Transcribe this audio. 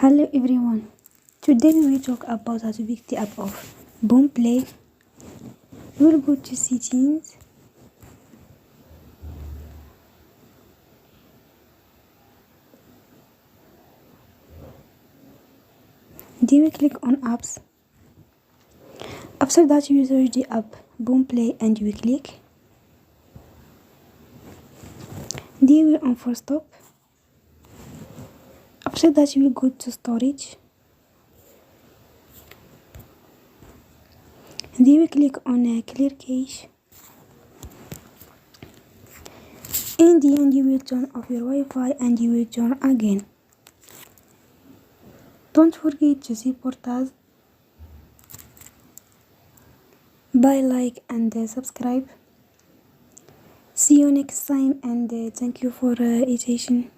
Hello everyone. Today we will talk about how to pick the app of Boomplay. We will go to settings. Then we click on apps. After that you search the app Boomplay and we click. Then we on for stop. After that you will go to storage. Then we click on clear cache. In the end you will turn off your Wi-Fi and you will join again. Don't forget to support us by like and subscribe. See you next time and thank you for attention.